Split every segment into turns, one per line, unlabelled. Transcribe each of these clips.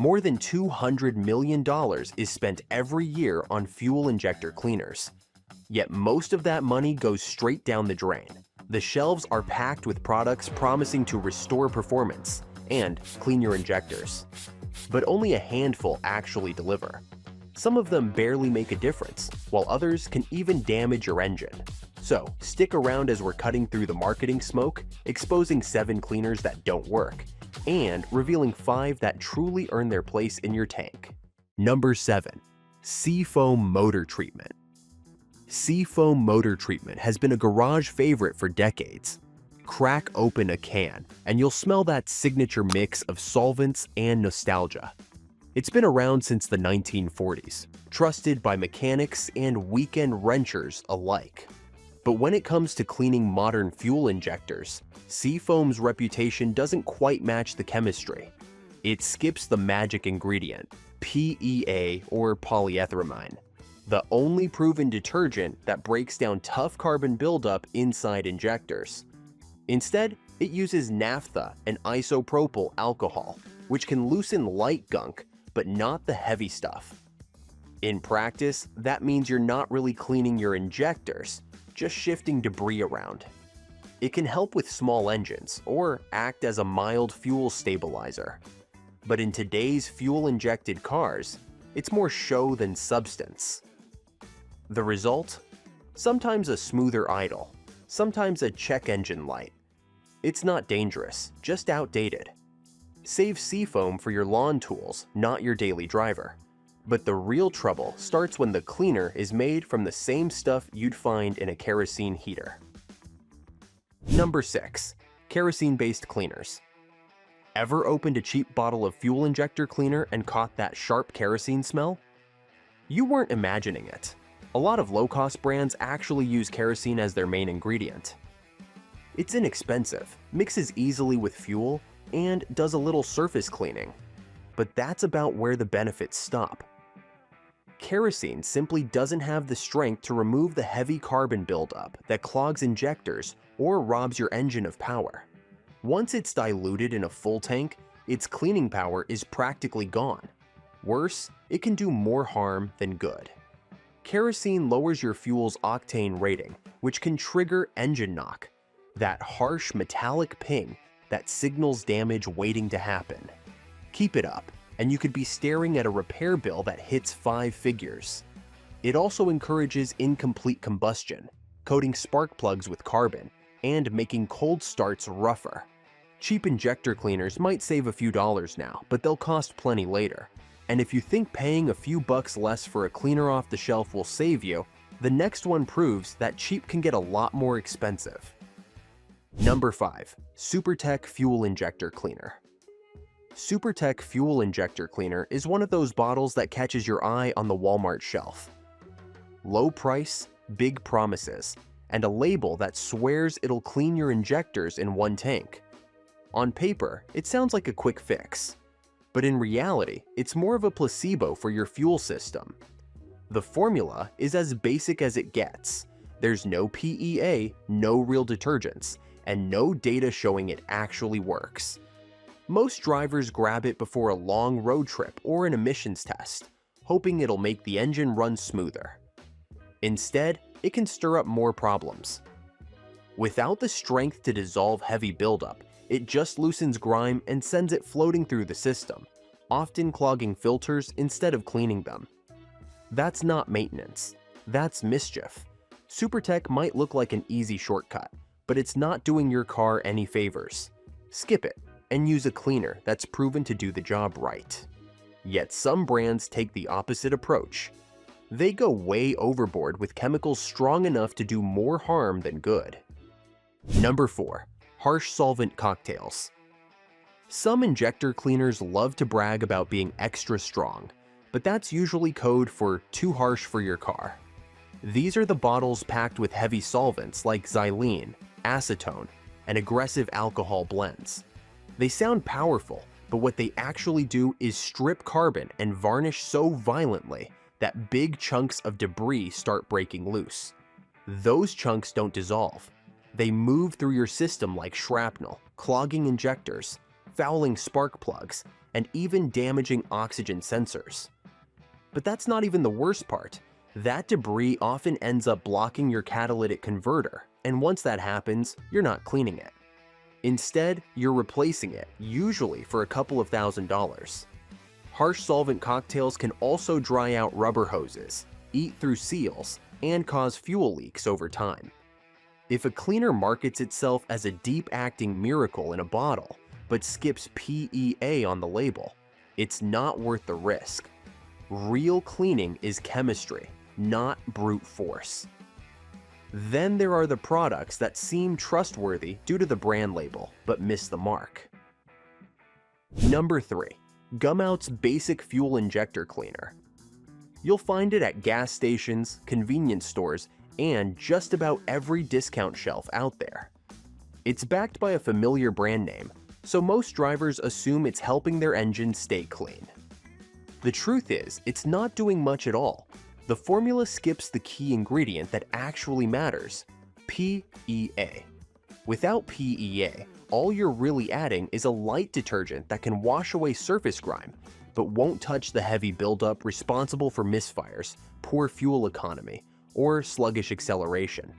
More than $200 million is spent every year on fuel injector cleaners. Yet most of that money goes straight down the drain. The shelves are packed with products promising to restore performance and clean your injectors. But only a handful actually deliver. Some of them barely make a difference, while others can even damage your engine. So stick around as we're cutting through the marketing smoke, exposing 7 cleaners that don't work, and revealing 5 that truly earn their place in your tank. Number 7. Seafoam Motor Treatment. Seafoam motor treatment has been a garage favorite for decades. Crack open a can, and you'll smell that signature mix of solvents and nostalgia. It's been around since the 1940s, trusted by mechanics and weekend wrenchers alike. But when it comes to cleaning modern fuel injectors, Seafoam's reputation doesn't quite match the chemistry. It skips the magic ingredient, PEA or polyethylamine, the only proven detergent that breaks down tough carbon buildup inside injectors. Instead, it uses naphtha and isopropyl alcohol, which can loosen light gunk, but not the heavy stuff. In practice, that means you're not really cleaning your injectors, just shifting debris around. It can help with small engines or act as a mild fuel stabilizer. But in today's fuel-injected cars, it's more show than substance. The result? Sometimes a smoother idle, sometimes a check engine light. It's not dangerous, just outdated. Save Seafoam for your lawn tools, not your daily driver. But the real trouble starts when the cleaner is made from the same stuff you'd find in a kerosene heater. Number 6. Kerosene-based cleaners. Ever opened a cheap bottle of fuel injector cleaner and caught that sharp kerosene smell? You weren't imagining it. A lot of low-cost brands actually use kerosene as their main ingredient. It's inexpensive, mixes easily with fuel, and does a little surface cleaning. But that's about where the benefits stop. Kerosene simply doesn't have the strength to remove the heavy carbon buildup that clogs injectors or robs your engine of power. Once it's diluted in a full tank, its cleaning power is practically gone. Worse, it can do more harm than good. Kerosene lowers your fuel's octane rating, which can trigger engine knock, that harsh metallic ping that signals damage waiting to happen. Keep it up, and you could be staring at a repair bill that hits 5 figures. It also encourages incomplete combustion, coating spark plugs with carbon, and making cold starts rougher. Cheap injector cleaners might save a few dollars now, but they'll cost plenty later. And if you think paying a few bucks less for a cleaner off the shelf will save you, the next one proves that cheap can get a lot more expensive. Number 5. SuperTech Fuel Injector Cleaner. SuperTech Fuel Injector Cleaner is one of those bottles that catches your eye on the Walmart shelf. Low price, big promises, and a label that swears it'll clean your injectors in one tank. On paper, it sounds like a quick fix. But in reality, it's more of a placebo for your fuel system. The formula is as basic as it gets. There's no PEA, no real detergents, and no data showing it actually works. Most drivers grab it before a long road trip or an emissions test, hoping it'll make the engine run smoother. Instead, it can stir up more problems. Without the strength to dissolve heavy buildup, it just loosens grime and sends it floating through the system, often clogging filters instead of cleaning them. That's not maintenance, that's mischief. SuperTech might look like an easy shortcut, but it's not doing your car any favors. Skip it and use a cleaner that's proven to do the job right. Yet some brands take the opposite approach. They go way overboard with chemicals strong enough to do more harm than good. Number 4. Harsh solvent cocktails. Some injector cleaners love to brag about being extra strong, but that's usually code for too harsh for your car. These are the bottles packed with heavy solvents like xylene, acetone, and aggressive alcohol blends. They sound powerful, but what they actually do is strip carbon and varnish so violently that big chunks of debris start breaking loose. Those chunks don't dissolve. They move through your system like shrapnel, clogging injectors, fouling spark plugs, and even damaging oxygen sensors. But that's not even the worst part. That debris often ends up blocking your catalytic converter, and once that happens, you're not cleaning it. Instead, you're replacing it, usually for a couple of $1,000s. Harsh solvent cocktails can also dry out rubber hoses, eat through seals, and cause fuel leaks over time. If a cleaner markets itself as a deep-acting miracle in a bottle, but skips PEA on the label, it's not worth the risk. Real cleaning is chemistry, not brute force. Then there are the products that seem trustworthy due to the brand label, but miss the mark. Number 3. Gumout's Basic Fuel Injector Cleaner. You'll find it at gas stations, convenience stores, and just about every discount shelf out there. It's backed by a familiar brand name, so most drivers assume it's helping their engine stay clean. The truth is, it's not doing much at all. The formula skips the key ingredient that actually matters, PEA. Without PEA, all you're really adding is a light detergent that can wash away surface grime, but won't touch the heavy buildup responsible for misfires, poor fuel economy, or sluggish acceleration.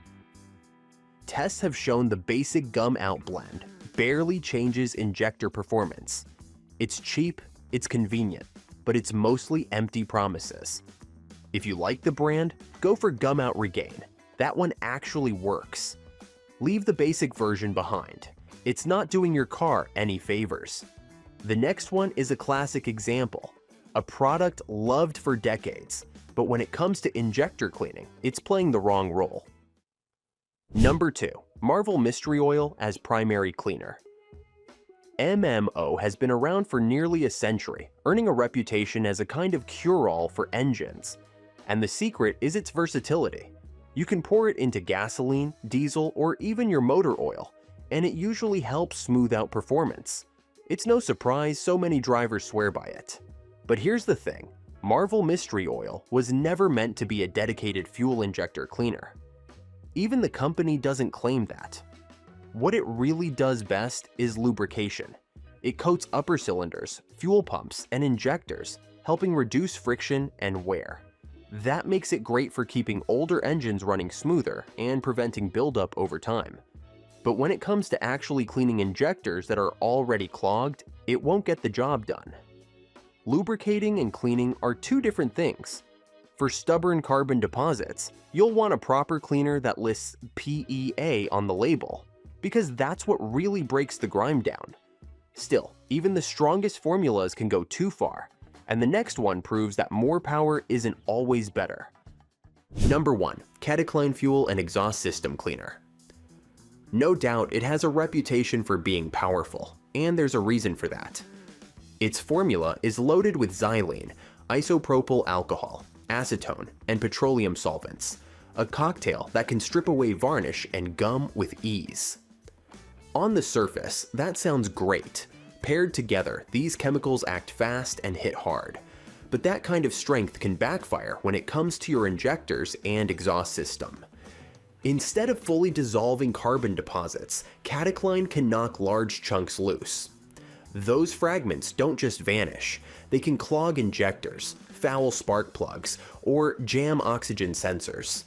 Tests have shown the basic Gumout blend barely changes injector performance. It's cheap, it's convenient, but it's mostly empty promises. If you like the brand, go for Gumout Regain. That one actually works. Leave the basic version behind. It's not doing your car any favors. The next one is a classic example, a product loved for decades, but when it comes to injector cleaning, it's playing the wrong role. Number 2. Marvel Mystery Oil as primary cleaner. MMO has been around for nearly a century, earning a reputation as a kind of cure-all for engines. And the secret is its versatility. You can pour it into gasoline, diesel, or even your motor oil, and it usually helps smooth out performance. It's no surprise so many drivers swear by it. But here's the thing, Marvel Mystery Oil was never meant to be a dedicated fuel injector cleaner. Even the company doesn't claim that. What it really does best is lubrication. It coats upper cylinders, fuel pumps, and injectors, helping reduce friction and wear. That makes it great for keeping older engines running smoother and preventing buildup over time. But when it comes to actually cleaning injectors that are already clogged, it won't get the job done. Lubricating and cleaning are two different things. For stubborn carbon deposits, you'll want a proper cleaner that lists PEA on the label, because that's what really breaks the grime down. Still, even the strongest formulas can go too far, and the next one proves that more power isn't always better. Number 1. Catacline Fuel and Exhaust System Cleaner. No doubt it has a reputation for being powerful, and there's a reason for that. Its formula is loaded with xylene, isopropyl alcohol, acetone, and petroleum solvents, a cocktail that can strip away varnish and gum with ease. On the surface, that sounds great. Paired together, these chemicals act fast and hit hard. But that kind of strength can backfire when it comes to your injectors and exhaust system. Instead of fully dissolving carbon deposits, catacline can knock large chunks loose. Those fragments don't just vanish, they can clog injectors, foul spark plugs, or jam oxygen sensors.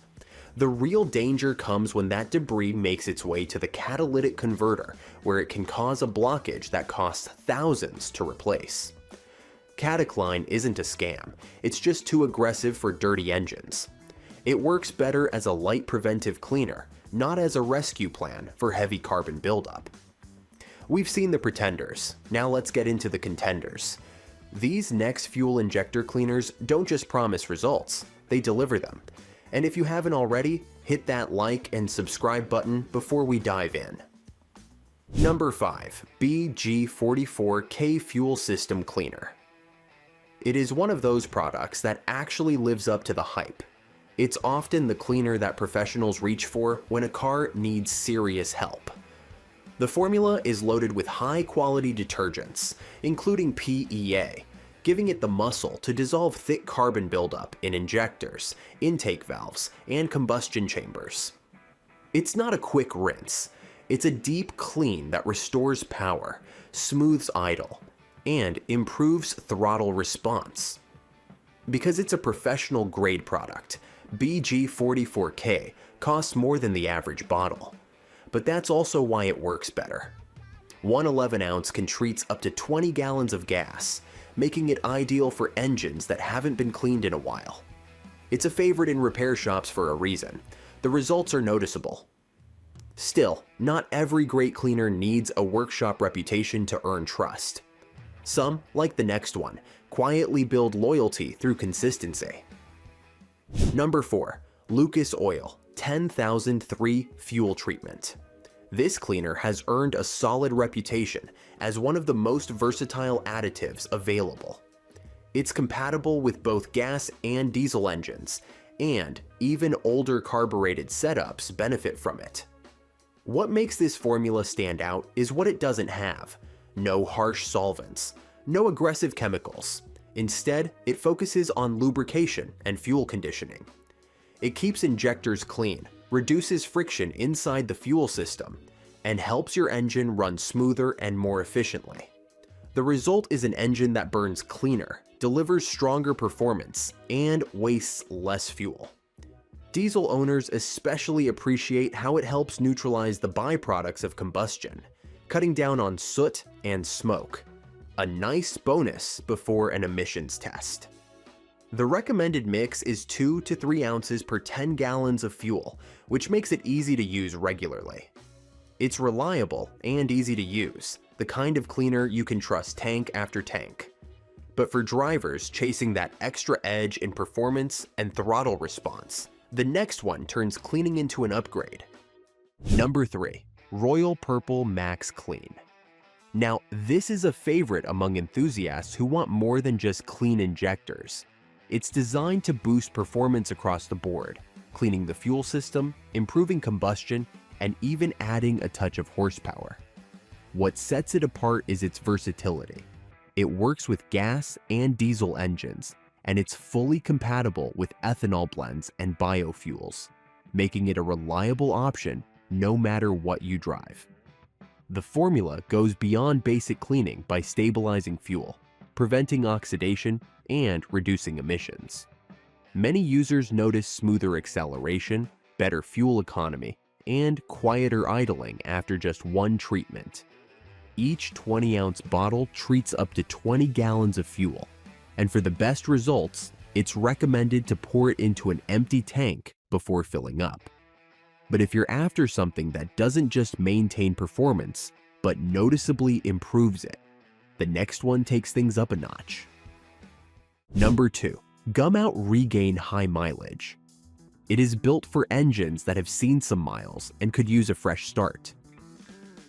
The real danger comes when that debris makes its way to the catalytic converter, where it can cause a blockage that costs thousands to replace. Catacline isn't a scam, it's just too aggressive for dirty engines. It works better as a light preventive cleaner, not as a rescue plan for heavy carbon buildup. We've seen the pretenders, now let's get into the contenders. These next fuel injector cleaners don't just promise results, they deliver them. And if you haven't already, hit that like and subscribe button before we dive in. Number 5. BG44K Fuel System Cleaner. It is one of those products that actually lives up to the hype. It's often the cleaner that professionals reach for when a car needs serious help. The formula is loaded with high-quality detergents, including PEA, giving it the muscle to dissolve thick carbon buildup in injectors, intake valves, and combustion chambers. It's not a quick rinse. It's a deep clean that restores power, smooths idle, and improves throttle response. Because it's a professional grade product, BG44K costs more than the average bottle. But that's also why it works better. One 11-ounce can treat up to 20 gallons of gas, making it ideal for engines that haven't been cleaned in a while. It's a favorite in repair shops for a reason. The results are noticeable. Still, not every great cleaner needs a workshop reputation to earn trust. Some, like the next one, quietly build loyalty through consistency. Number 4. Lucas Oil 10003 Fuel Treatment. This cleaner has earned a solid reputation as one of the most versatile additives available. It's compatible with both gas and diesel engines, and even older carbureted setups benefit from it. What makes this formula stand out is what it doesn't have: no harsh solvents, no aggressive chemicals. Instead, it focuses on lubrication and fuel conditioning. It keeps injectors clean, reduces friction inside the fuel system, and helps your engine run smoother and more efficiently. The result is an engine that burns cleaner, delivers stronger performance, and wastes less fuel. Diesel owners especially appreciate how it helps neutralize the byproducts of combustion, cutting down on soot and smoke. A nice bonus before an emissions test. The recommended mix is 2 to 3 ounces per 10 gallons of fuel, which makes it easy to use regularly. It's reliable and easy to use, the kind of cleaner you can trust tank after tank. But for drivers chasing that extra edge in performance and throttle response, the next one turns cleaning into an upgrade. Number 3. Royal Purple Max Clean. Now, this is a favorite among enthusiasts who want more than just clean injectors. It's designed to boost performance across the board, cleaning the fuel system, improving combustion, and even adding a touch of horsepower. What sets it apart is its versatility. It works with gas and diesel engines, and it's fully compatible with ethanol blends and biofuels, making it a reliable option no matter what you drive. The formula goes beyond basic cleaning by stabilizing fuel, preventing oxidation, and reducing emissions. Many users notice smoother acceleration, better fuel economy, and quieter idling after just one treatment. Each 20-ounce bottle treats up to 20 gallons of fuel, and for the best results, it's recommended to pour it into an empty tank before filling up. But if you're after something that doesn't just maintain performance, but noticeably improves it, the next one takes things up a notch. Number 2. Gumout Regain High Mileage. It is built for engines that have seen some miles and could use a fresh start.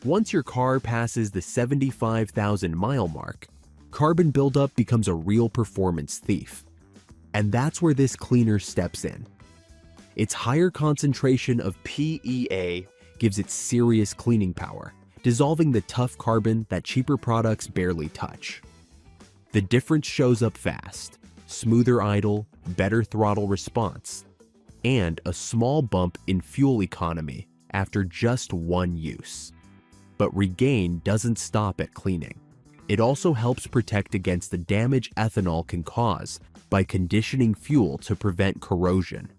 Once your car passes the 75,000 mile mark, carbon buildup becomes a real performance thief. And that's where this cleaner steps in. Its higher concentration of PEA gives it serious cleaning power, dissolving the tough carbon that cheaper products barely touch. The difference shows up fast: smoother idle, better throttle response, and a small bump in fuel economy after just one use. But Regain doesn't stop at cleaning. It also helps protect against the damage ethanol can cause by conditioning fuel to prevent corrosion.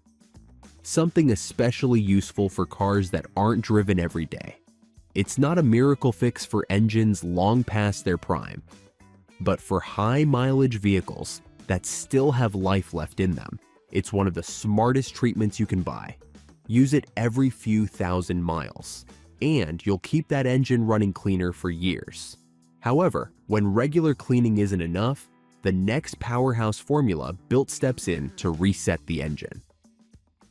Something especially useful for cars that aren't driven every day. It's not a miracle fix for engines long past their prime, but for high mileage vehicles that still have life left in them, it's one of the smartest treatments you can buy. Use it every few thousand miles, and you'll keep that engine running cleaner for years. However, when regular cleaning isn't enough, the next powerhouse formula built steps in to reset the engine.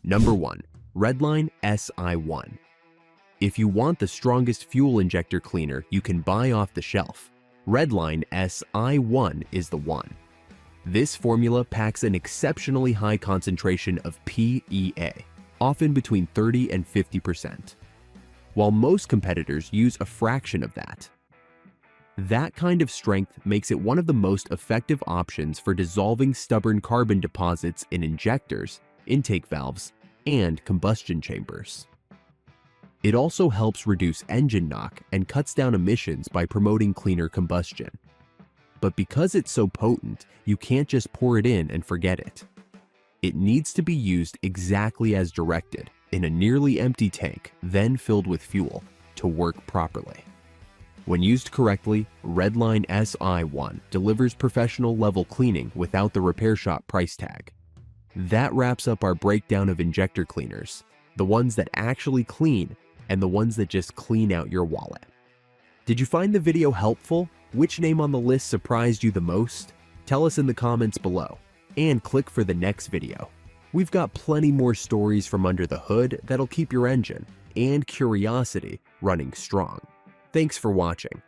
Number 1. Redline SI-1. If you want the strongest fuel injector cleaner you can buy off the shelf, Redline SI-1 is the one. This formula packs an exceptionally high concentration of PEA, often between 30 and 50%, while most competitors use a fraction of that. That kind of strength makes it one of the most effective options for dissolving stubborn carbon deposits in injectors, intake valves, and combustion chambers. It also helps reduce engine knock and cuts down emissions by promoting cleaner combustion. But because it's so potent, you can't just pour it in and forget it. It needs to be used exactly as directed, in a nearly empty tank, then filled with fuel, to work properly. When used correctly, Redline SI-1 delivers professional-level cleaning without the repair shop price tag. That wraps up our breakdown of injector cleaners, the ones that actually clean and the ones that just clean out your wallet. Did you find the video helpful? Which name on the list surprised you the most? Tell us in the comments below, and click for the next video. We've got plenty more stories from under the hood that'll keep your engine and curiosity running strong. Thanks for watching.